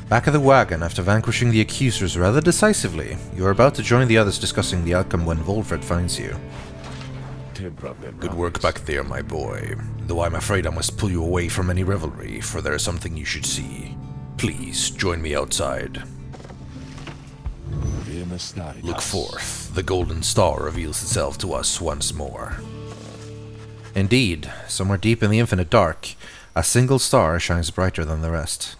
Back at the wagon after vanquishing the accusers rather decisively, you are about to join the others discussing the outcome when Volfred finds you. Good work back there, my boy. Though I'm afraid I must pull you away from any revelry, for there is something you should see. Please, join me outside. Look forth. The golden star reveals itself to us once more. Indeed, somewhere deep in the infinite dark, a single star shines brighter than the rest.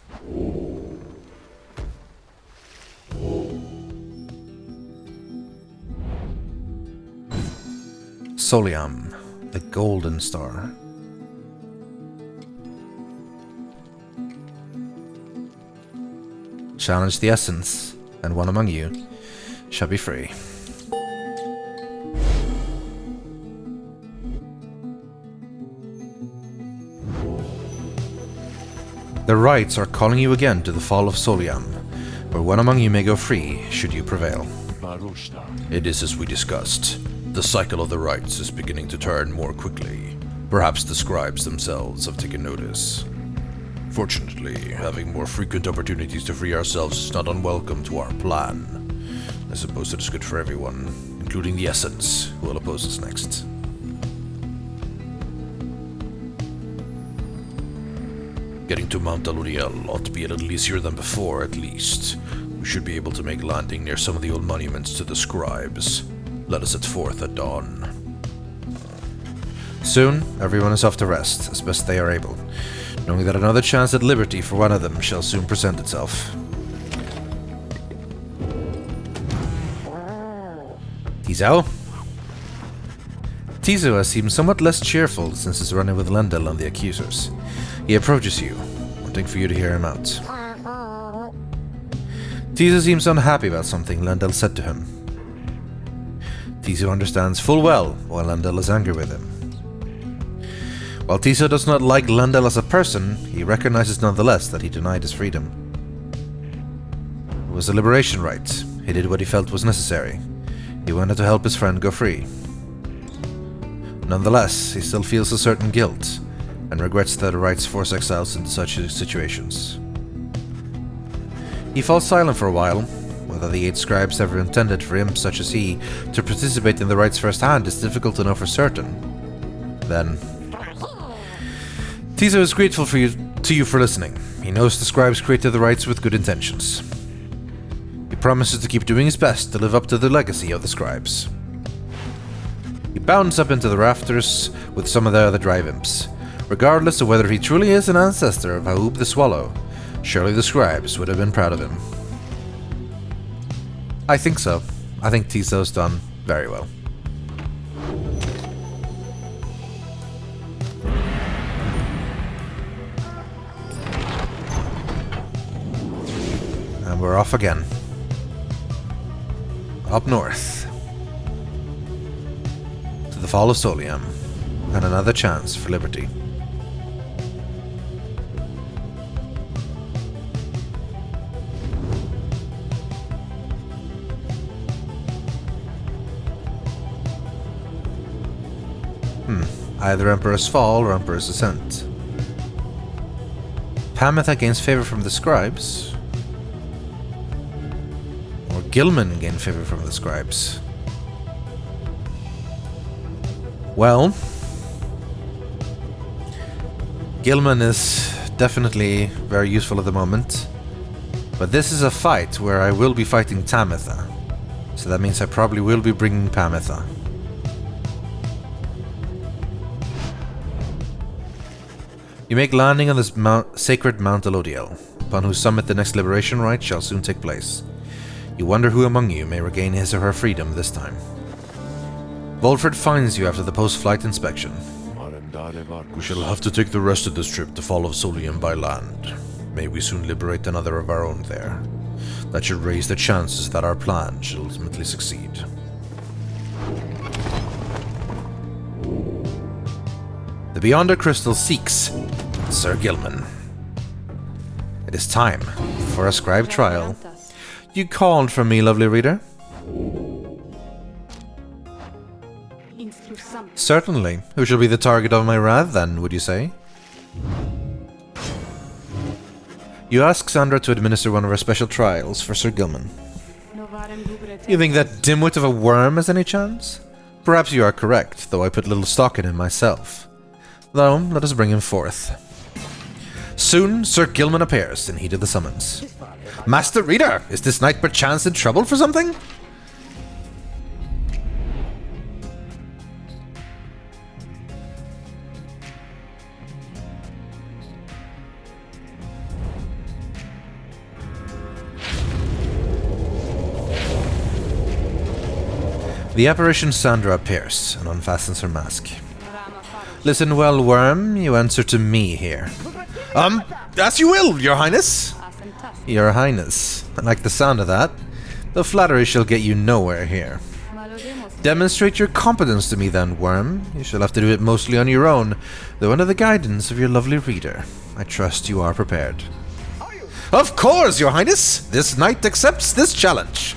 Soliam, the golden star. Challenge the essence, and one among you shall be free. The rites are calling you again to the fall of Soliam, where one among you may go free, should you prevail. It is as we discussed. The cycle of the rites is beginning to turn more quickly. Perhaps the scribes themselves have taken notice. Fortunately, having more frequent opportunities to free ourselves is not unwelcome to our plan. I suppose it is good for everyone, including the Essence, who will oppose us next. Getting to Mount Aluriel ought to be a little easier than before, at least. We should be able to make landing near some of the old monuments to the scribes. Let us set forth at dawn. Soon, everyone is off to rest, as best they are able, knowing that another chance at liberty for one of them shall soon present itself. Tizo? Tizo has seemed somewhat less cheerful since his run-in with Lendl and the accusers. He approaches you, wanting for you to hear him out. Tizo seems unhappy about something Lendl said to him. Tizo understands full well why Lendl is angry with him. While Tizo does not like Lendl as a person, he recognizes nonetheless that he denied his freedom. It was a liberation rite. He did what he felt was necessary. He wanted to help his friend go free. Nonetheless, he still feels a certain guilt, and regrets that the rites force exiles into such situations. He falls silent for a while. Whether the 8 scribes ever intended for him, such as he, to participate in the rites firsthand is difficult to know for certain. Then, Tizo is grateful to you for listening. He knows the scribes created the rites with good intentions. He promises to keep doing his best to live up to the legacy of the scribes. He bounds up into the rafters with some of the other drive imps. Regardless of whether he truly is an ancestor of Haub the Swallow, surely the scribes would have been proud of him. I think so. I think Tizo's done very well. And we're off again. Up north. To the fall of Soliam, and another chance for liberty. Either Emperor's Fall or Emperor's Ascent. Pamitha gains favor from the scribes. Or Gilman gain favor from the scribes. Well, Gilman is definitely very useful at the moment. But this is a fight where I will be fighting Tamitha. So that means I probably will be bringing Pamitha. You make landing on this sacred Mount Alodiel, upon whose summit the next liberation rite shall soon take place. You wonder who among you may regain his or her freedom this time. Volfred finds you after the post-flight inspection. We shall have to take the rest of this trip to fall of Soliam by land. May we soon liberate another of our own there. That should raise the chances that our plan shall ultimately succeed. The Beyonder Crystal seeks Sir Gilman. It is time for a scribe trial. You called for me, lovely reader? Certainly. Who shall be the target of my wrath, then, would you say? You ask Sandra to administer one of her special trials for Sir Gilman. You think that dimwit of a worm has any chance? Perhaps you are correct, though I put little stock in him myself. Though, let us bring him forth. Soon, Sir Gilman appears in heat of the summons. Master Reader, is this knight perchance in trouble for something? The apparition Sandra appears and unfastens her mask. Listen well, worm, you answer to me here. As you will, your highness. Your highness. I like the sound of that. The flattery shall get you nowhere here. Demonstrate your competence to me then, worm. You shall have to do it mostly on your own, though under the guidance of your lovely reader. I trust you are prepared. Of course, your highness. This knight accepts this challenge.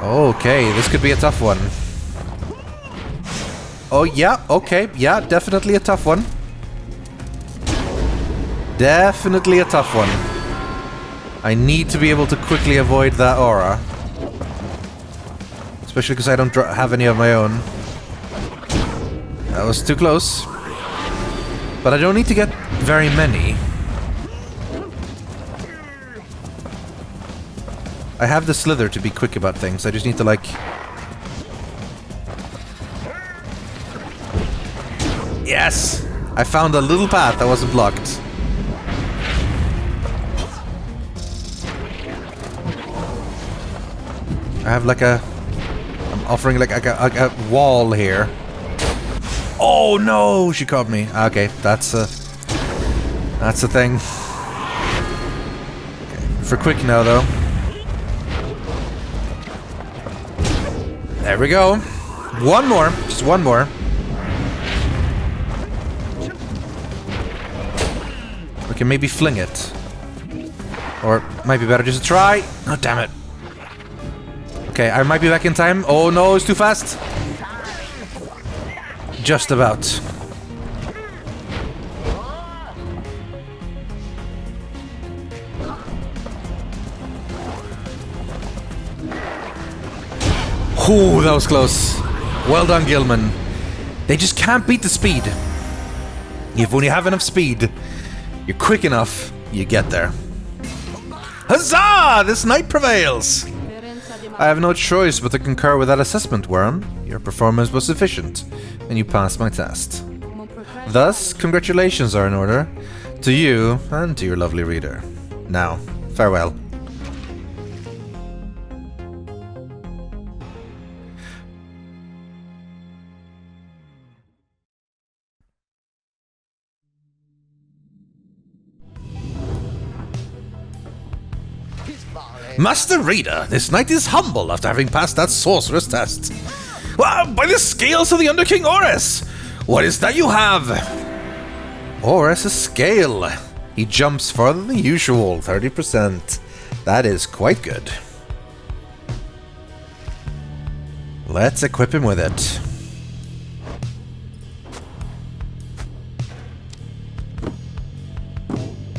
Okay, this could be a tough one. Oh, yeah, okay, yeah, definitely a tough one. Definitely a tough one. I need to be able to quickly avoid that aura. Especially because I don't have any of my own. That was too close. But I don't need to get very many. I have the slither to be quick about things. I just need to, like... Yes! I found a little path that wasn't blocked. I have like a... I'm offering like a wall here. Oh no! She caught me. Okay, that's a thing. Okay. For quick now though. There we go. One more. Just one more. We can maybe fling it. Or might be better just to try. Oh, damn it. Okay, I might be back in time. Oh no, it's too fast. Just about. Ooh, that was close. Well done, Gilman. They just can't beat the speed. If when you have enough speed, you're quick enough, you get there. Huzzah! This knight prevails! I have no choice but to concur with that assessment, Worm. Your performance was sufficient, and you passed my test. Thus, congratulations are in order. To you, and to your lovely reader. Now, farewell. Master Reader, this knight is humble after having passed that sorcerer's test. Well, by the scales of the Underking Oris! What is that you have? Oris' scale. He jumps farther than usual, 30%. That is quite good. Let's equip him with it.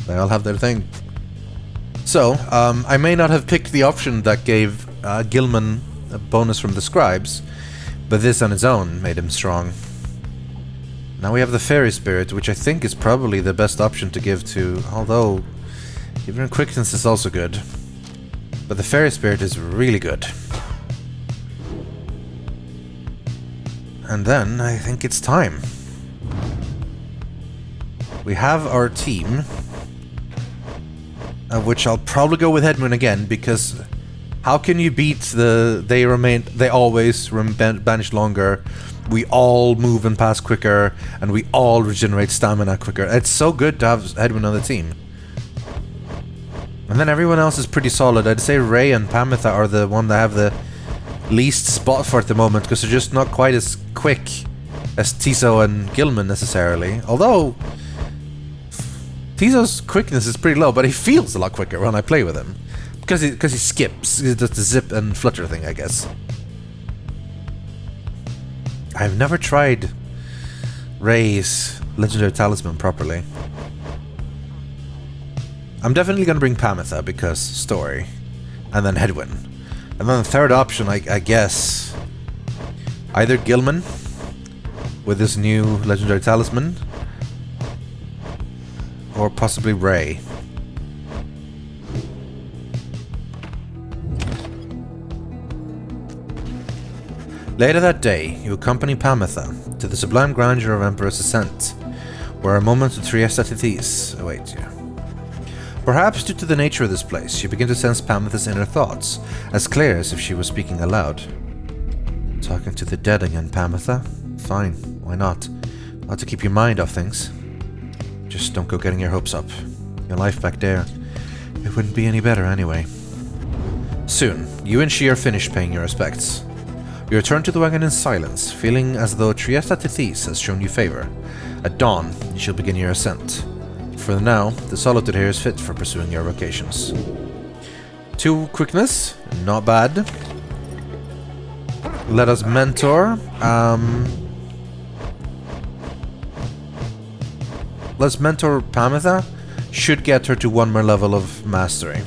They all have their thing. So, I may not have picked the option that gave Gilman a bonus from the scribes, but this on its own made him strong. Now we have the Fairy Spirit, which I think is probably the best option to give to, although even Quickness is also good. But the Fairy Spirit is really good. And then, I think it's time. We have our team, of which I'll probably go with Headmoon again, because how can you beat the they always banish longer, we all move and pass quicker, and we all regenerate stamina quicker. It's so good to have Headmoon on the team. And then everyone else is pretty solid. I'd say Ray and Pamitha are the one that have the least spot for at the moment, because they're just not quite as quick as Tiso and Gilman necessarily. Although Tiso's quickness is pretty low, but he feels a lot quicker when I play with him. Because he skips. He does the zip and flutter thing, I guess. I've never tried Ray's Legendary Talisman properly. I'm definitely going to bring Pamitha because story. And then Hedwyn. And then the third option, I guess... either Gilman with his new legendary talisman. Or possibly Ray. Later that day, you accompany Pamitha to the sublime grandeur of Emperor's Ascent, where a moment of Triesta Tethys awaits you. Perhaps due to the nature of this place, you begin to sense Pamitha's inner thoughts, as clear as if she was speaking aloud. Talking to the dead again, Pamitha? Fine, why not? Not to keep your mind off things. Just don't go getting your hopes up. Your life back there, it wouldn't be any better anyway. Soon, you and she are finished paying your respects. You return to the wagon in silence, feeling as though Triesta Tethys has shown you favor. At dawn, you shall begin your ascent. For now, the solitude here is fit for pursuing your vocations. 2 quickness, not bad. Let us mentor. Let's mentor Pamitha. Should get her to 1 more level of mastery.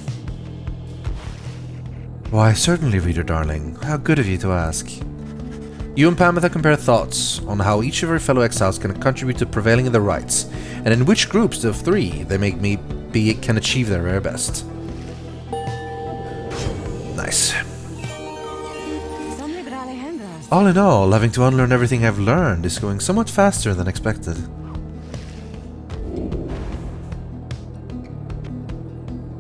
Why, certainly, reader darling. How good of you to ask. You and Pamitha compare thoughts on how each of her fellow exiles can contribute to prevailing in the rights, and in which groups of 3 they can achieve their rare best. Nice. All in all, having to unlearn everything I've learned is going somewhat faster than expected.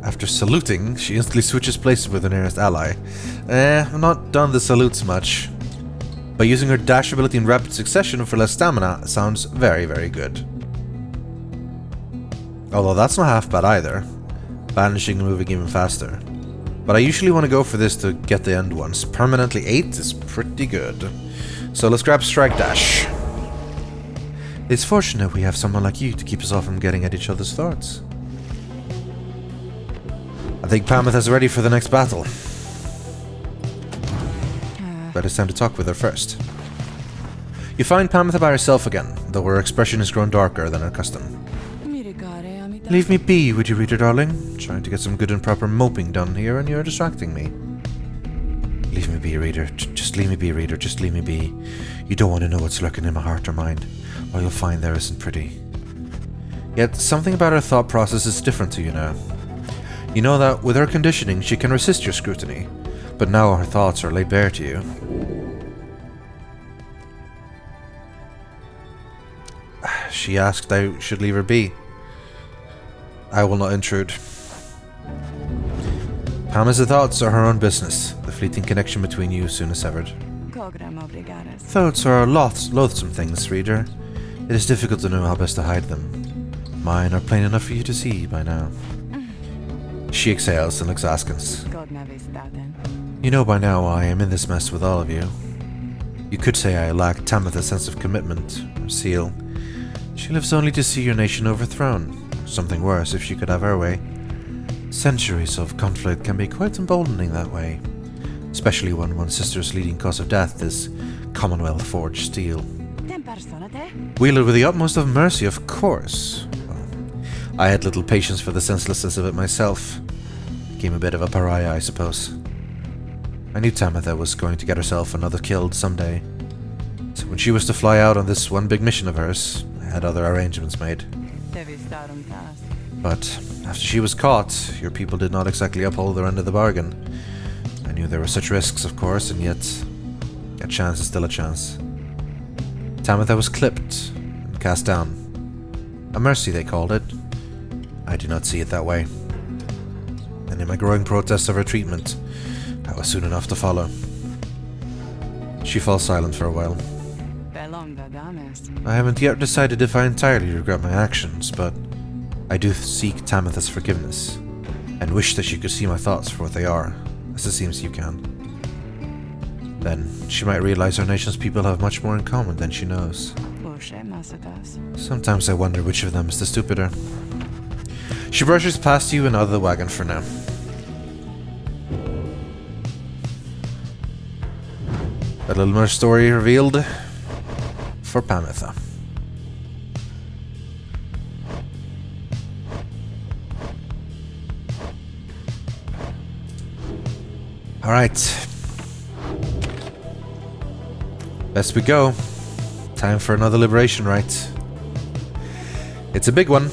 After saluting, she instantly switches places with her nearest ally. I'm not done the salutes much. But using her dash ability in rapid succession for less stamina sounds very, very good. Although that's not half bad either. Banishing and moving even faster. But I usually want to go for this to get the end ones. Permanently 8 is pretty good. So let's grab Strike Dash. It's fortunate we have someone like you to keep us all from getting at each other's thoughts. I think Pamitha's ready for the next battle. But it's time to talk with her first. You find Pamitha by herself again, though her expression has grown darker than her custom. Leave me be, would you, reader darling? Trying to get some good and proper moping done here, and you're distracting me. Leave me be, reader. Just leave me be, reader. Just leave me be. You don't want to know what's lurking in my heart or mind. All you'll find there isn't pretty. Yet something about her thought process is different to you now. You know that with her conditioning, she can resist your scrutiny, but now her thoughts are laid bare to you. She asked I should leave her be. I will not intrude. Pamitha's thoughts are her own business. The fleeting connection between you soon is severed. Thoughts are loathsome things, reader. It is difficult to know how best to hide them. Mine are plain enough for you to see by now. She exhales and looks askance. You know by now why I am in this mess with all of you. You could say I lack Tamitha's sense of commitment, or seal. She lives only to see your nation overthrown. Something worse if she could have her way. Centuries of conflict can be quite emboldening that way, especially when one's sister's leading cause of death is Commonwealth forged steel. Wielded with the utmost of mercy, of course. Well, I had little patience for the senselessness of it myself. Became a bit of a pariah, I suppose. I knew Tamitha was going to get herself another killed someday. So when she was to fly out on this one big mission of hers, I had other arrangements made. But after she was caught, your people did not exactly uphold their end of the bargain. I knew there were such risks, of course, and yet a chance is still a chance. Tamitha was clipped and cast down. A mercy, they called it. I do not see it that way. And in my growing protests of her treatment, I was soon enough to follow. She falls silent for a while. I haven't yet decided if I entirely regret my actions, but I do seek Tamitha's forgiveness, and wish that she could see my thoughts for what they are, as it seems you can. Then she might realize our nation's people have much more in common than she knows. Sometimes I wonder which of them is the stupider. She brushes past you and out of the wagon for now. A little more story revealed for Pamitha. Alright. Best we go. Time for another liberation rite. It's a big one.